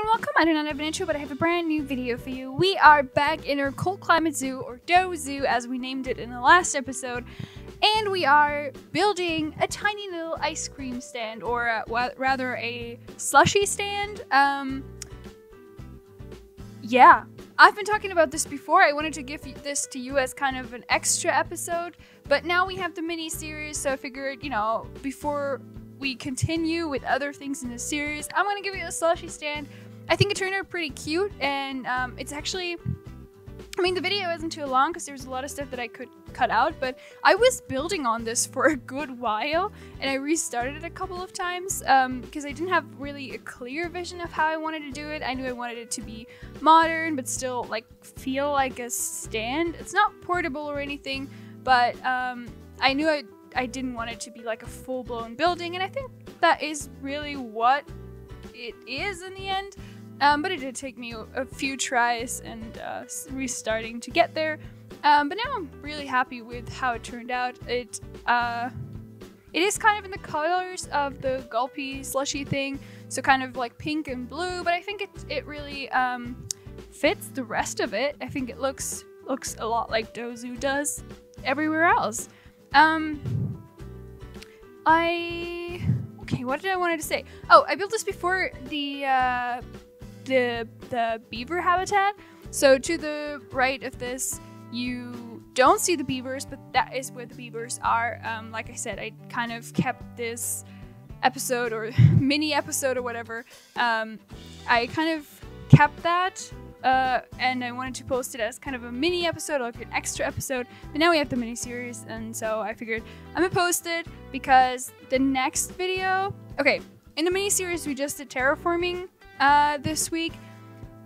welcome. I do not have an intro, but I have a brand new video for you. We are back in our cold climate zoo, or Doe Zoo as we named it in the last episode, and we are building a tiny little ice cream stand, or rather a slushie stand. Yeah, I've been talking about this before. I wanted to give this to you as kind of an extra episode, but now we have the mini series, so I figured, you know, before we continue with other things in the series, I'm gonna give you a slushie stand. I think it turned out pretty cute, and it's actually, I mean, the video isn't too long because there's a lot of stuff that I could cut out, but I was building on this for a good while, and I restarted it a couple of times because I didn't have really a clear vision of how I wanted to do it. I knew I wanted it to be modern, but still like feel like a stand. It's not portable or anything, but I knew I didn't want it to be like a full-blown building, and I think that is really what it is in the end. But it did take me a few tries and restarting to get there. But now I'm really happy with how it turned out. It is kind of in the colors of the gulpy slushy thing, so kind of like pink and blue, but I think it really fits the rest of it. I think it looks a lot like Doe Zoo does everywhere else. Okay, what did I wanted to say? Oh, I built this before the beaver habitat. So to the right of this, you don't see the beavers, but that is where the beavers are. Like I said, I kind of kept this episode or mini episode or whatever. I kind of kept that. And I wanted to post it as kind of a mini episode, like an extra episode, but now we have the mini series, and so I figured I'm gonna post it because the next video, okay, in the mini series we just did terraforming this week,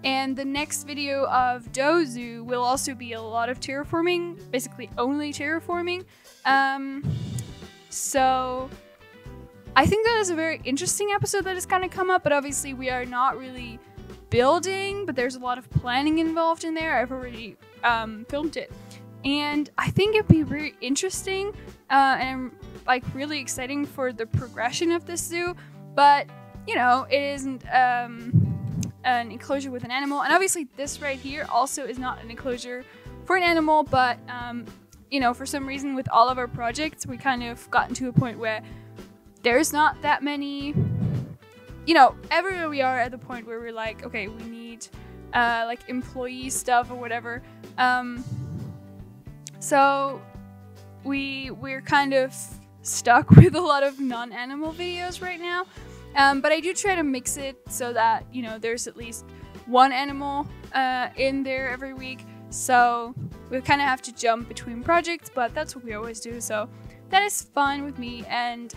and the next video of Doe Zoo will also be a lot of terraforming, basically only terraforming. So I think that is a very interesting episode that has kind of come up, but obviously we are not really building, but there's a lot of planning involved in there. I've already filmed it, and I think it'd be very interesting, and I'm like really exciting for the progression of this zoo. But you know, it isn't an enclosure with an animal, and obviously this right here also is not an enclosure for an animal, but you know, for some reason with all of our projects we kind of gotten to a point where there's not that many, you know, everywhere we are at the point where we're like, okay, we need like employee stuff or whatever. So we're kind of stuck with a lot of non-animal videos right now. But I do try to mix it so that, you know, there's at least one animal in there every week. So we kind of have to jump between projects, but that's what we always do. So that is fun with me. And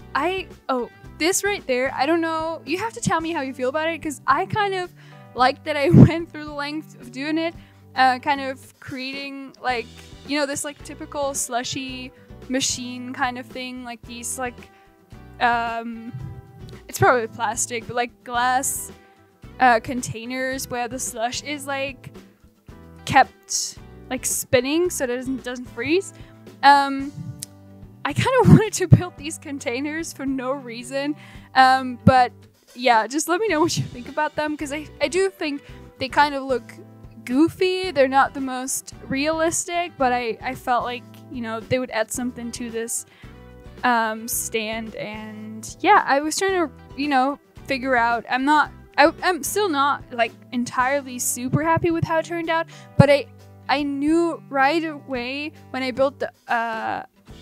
this right there, I don't know, you have to tell me how you feel about it, because I kind of like that I went through the length of doing it, kind of creating like, you know, this like typical slushy machine kind of thing, like these like, it's probably plastic, but like glass containers where the slush is like kept like spinning so that it doesn't freeze. I kind of wanted to build these containers for no reason, but yeah, just let me know what you think about them, because I do think they kind of look goofy. They're not the most realistic, but I felt like, you know, they would add something to this stand, and yeah, I was trying to, you know, figure out, I'm still not like entirely super happy with how it turned out, but I knew right away when I built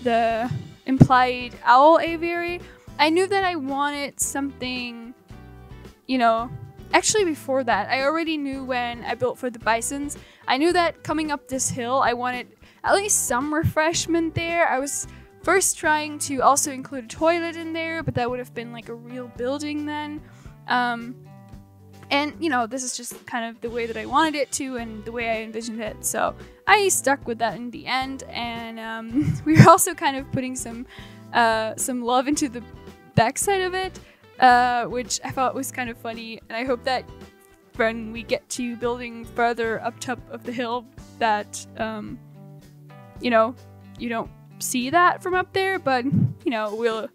the implied owl aviary, I knew that I wanted something, you know, actually before that, I already knew when I built for the bisons, I knew that coming up this hill, I wanted at least some refreshment there. I was first trying to also include a toilet in there, but that would have been like a real building then. And, you know, this is just kind of the way that I wanted it to and the way I envisioned it. So I stuck with that in the end. And we were also kind of putting some love into the backside of it, which I thought was kind of funny. And I hope that when we get to building further up top of the hill that, you know, you don't see that from up there. But, you know, we'll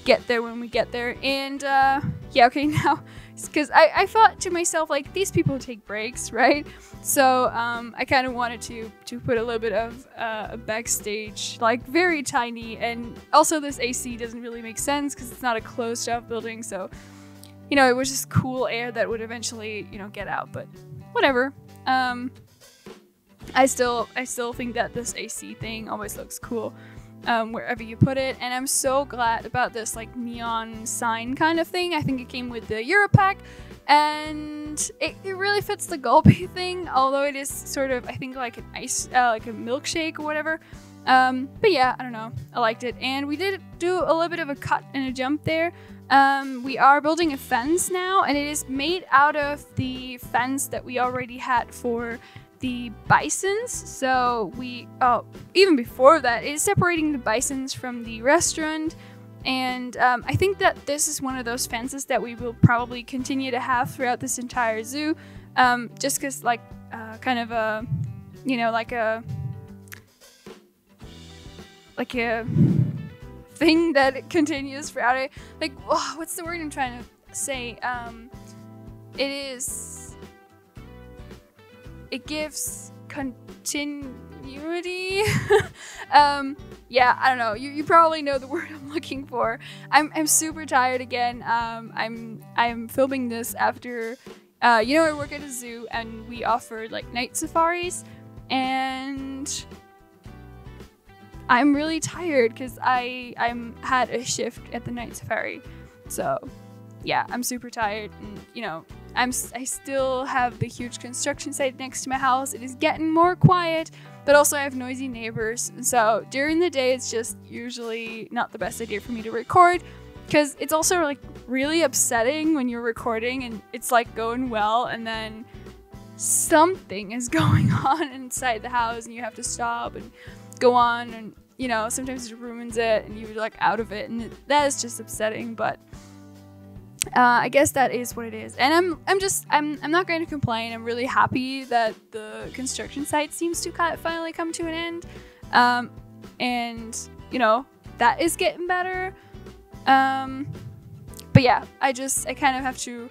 get there when we get there. And yeah, okay, now, because I thought to myself, like, these people take breaks, right? So I kind of wanted to put a little bit of a backstage, like very tiny, and also this AC doesn't really make sense because it's not a closed off building, so you know, it was just cool air that would eventually, you know, get out, but whatever. I still think that this AC thing always looks cool wherever you put it, and I'm so glad about this like neon sign kind of thing. I think it came with the Euro pack, and it really fits the Gulby thing, although it is sort of, I think, like an ice, like a milkshake or whatever. But yeah, I don't know, I liked it, and we did do a little bit of a cut and a jump there. We are building a fence now, and it is made out of the fence that we already had for the bisons. So we, even before that, it is separating the bisons from the restaurant, and I think that this is one of those fences that we will probably continue to have throughout this entire zoo, just because, like, kind of a, you know, like a thing that it continues throughout it. Like, oh, what's the word I'm trying to say? It gives continuity. Yeah, I don't know. You probably know the word I'm looking for. I'm super tired again. I'm filming this after, you know, I work at a zoo and we offer like night safaris, and I'm really tired because I'm had a shift at the night safari. So yeah, I'm super tired, and you know, I still have the huge construction site next to my house. It is getting more quiet, but also I have noisy neighbors. So during the day, it's just usually not the best idea for me to record, because it's also like really upsetting when you're recording and it's like going well, and then something is going on inside the house and you have to stop and go on, and you know, sometimes it ruins it and you're like out of it, and that is just upsetting. But I guess that is what it is, and I'm not going to complain. I'm really happy that the construction site seems to finally come to an end, and you know, that is getting better. But yeah, I kind of have to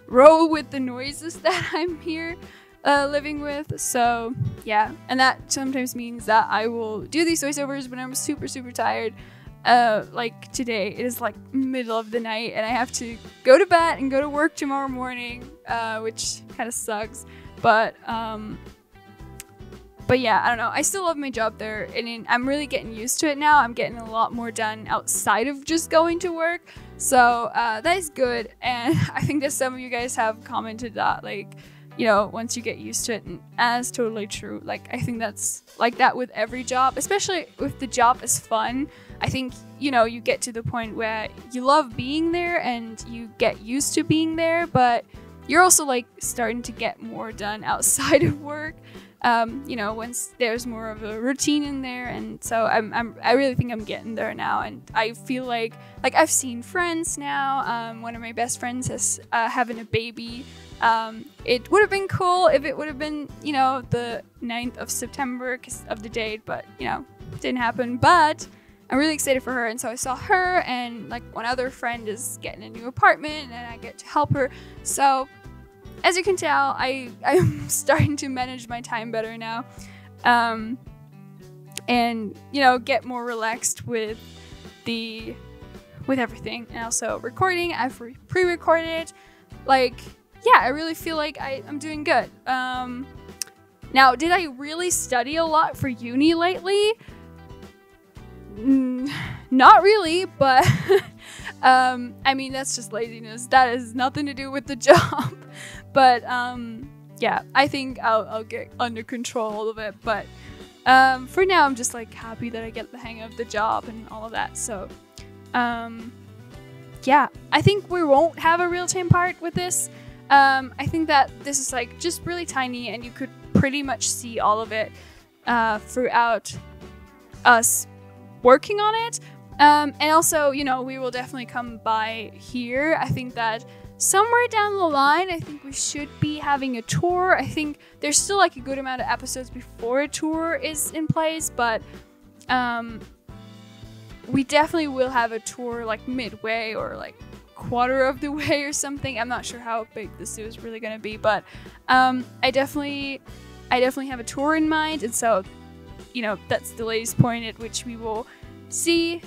roll with the noises that I'm here living with. So yeah, and that sometimes means that I will do these voiceovers when I'm super tired. Like today, it is like middle of the night and I have to go to bed and go to work tomorrow morning, which kind of sucks, but yeah, I don't know. I still love my job there, and I'm really getting used to it now. I'm getting a lot more done outside of just going to work, so that is good. And I think that some of you guys have commented that, like, you know, once you get used to it, and that's totally true. Like, I think that's like that with every job, especially if the job is fun. I think, you know, you get to the point where you love being there and you get used to being there, but you're also like starting to get more done outside of work. You know, once there's more of a routine in there, and so I really think I'm getting there now, and I feel like I've seen friends now. One of my best friends is having a baby. It would have been cool if it would have been, you know, the 9th of September because of the date, but you know, didn't happen. But I'm really excited for her, and so I saw her, and like one other friend is getting a new apartment, and I get to help her. So as you can tell, I'm starting to manage my time better now, and you know, get more relaxed with everything, and also recording. I've pre-recorded it. Like, yeah, I really feel like I'm doing good. Now, did I really study a lot for uni lately? Not really, but I mean, that's just laziness. That has nothing to do with the job. But yeah, I think I'll get under control of it. But for now, I'm just like happy that I get the hang of the job and all of that. So yeah, I think we won't have a real-time part with this. I think that this is like just really tiny, and you could pretty much see all of it throughout us working on it. And also, you know, we will definitely come by here. I think that somewhere down the line, I think we should be having a tour. I think there's still like a good amount of episodes before a tour is in place, but we definitely will have a tour like midway or like quarter of the way or something. I'm not sure how big the zoo is really gonna be, but I definitely have a tour in mind, and so that's the latest point at which we will see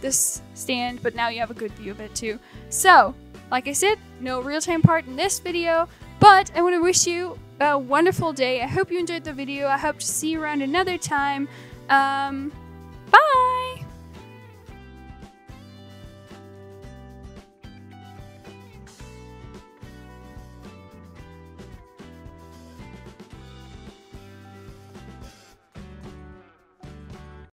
this stand, but now you have a good view of it too. So like I said, no real-time part in this video, but I want to wish you a wonderful day. I hope you enjoyed the video. I hope to see you around another time. Bye!